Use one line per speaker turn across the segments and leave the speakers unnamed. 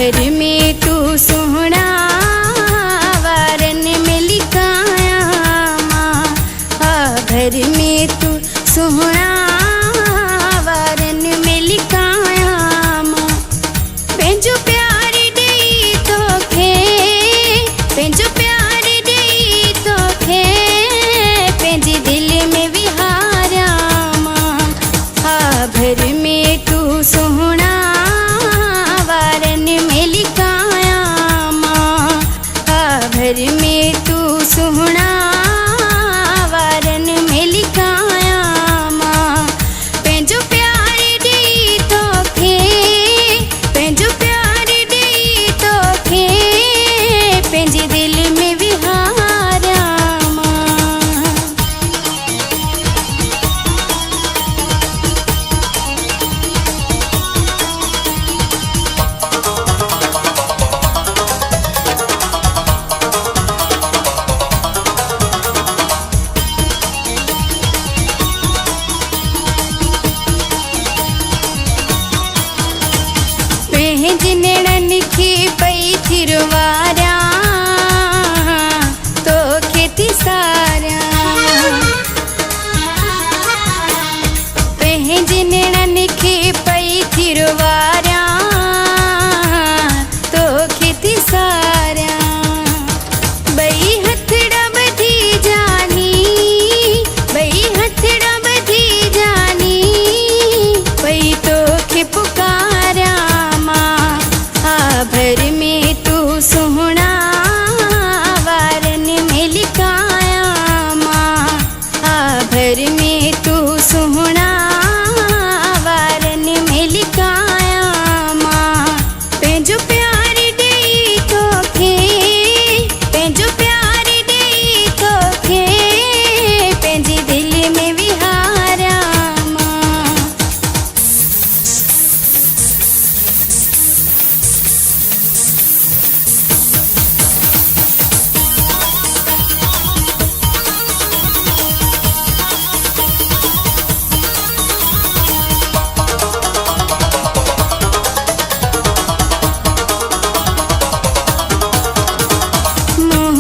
भर में तू सोहना वारन में लिखाया माँ। भर में तू सोहना वारन में लिखाया माँ। पंहिंजो प्यार ॾेई तोखे, पंहिंजो प्यार ॾेई तोखे, पंहिंजे दिलि में विहारिया मां। भर में तू सोहना वारन में लिखाया मां। भर में तू सोहना वारन में लिखाया मां। पंहिंजो प्यार ॾेई तोखे, पंहिंजो प्यार ॾेई तोखे, पंहिंजे दिलि में विहारिया मां। पंहिंजे नेड़नि खे पई थिरवारिया, तोखे थी सारिया। पंहिंजे नेड़नि खे पई थिरवारिया, तोखे थी सारिया। ॿई हथड़ा ॿधी जानी, ॿई हथड़ा ॿधी जानी, पई तोखे पुकारिया मां। भर में तू सोहना वारन में लिखाया मां। भर में तू सोहना वारन में लिखाया मां। पंहिंजो प्यार ॾेई तोखे, पंहिंजो प्यार ॾेई तोखे, पंहिंजे दिलि में विहारिया मां।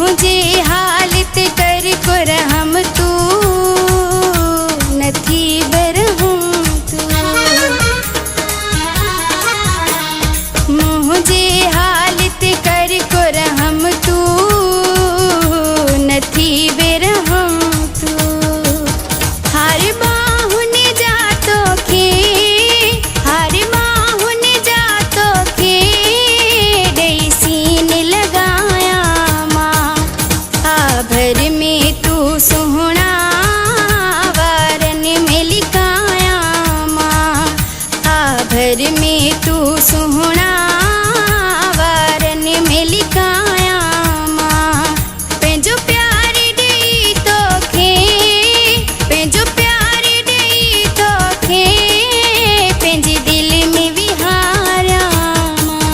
मुझे हालत कर रहम तू, नथी बरहम तू। मुझे हालत कर रहम तू, नथी बरहम तू। हर बाहुन जा तोखे, हर बाहुन जा तोखे, ॾेई सीन लॻाया मां। भर में तू सोहना वारन में लिखाया मां। भर में तू सोहना वारन में लिखाया मां। पंहिंजो प्यार ॾेई तोखे, पंहिंजो प्यार ॾेई तोखे, पंहिंजे दिलि में विहारिया मां।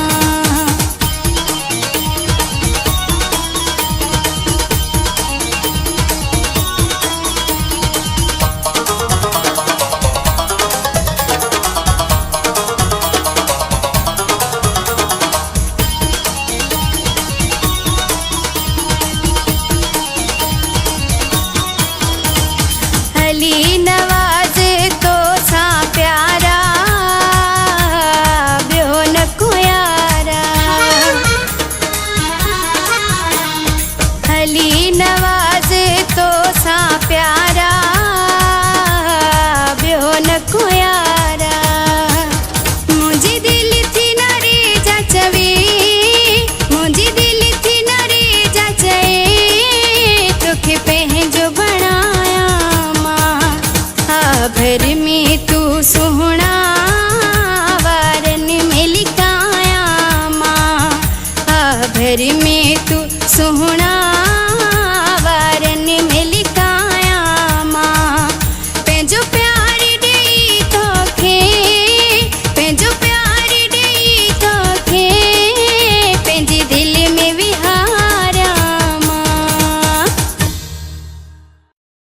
अली नवाज़ तो सां प्यारा, ॿियो न को यारा। अली नवाज़ तो सां प्यारा, ॿियो न को यारा। मुंहिंजी दिलि थी न रेजा चवे, मुंहिंजी दिलि थी न रेजा चए, तोखे पंहिंजो बणाया मां। भर में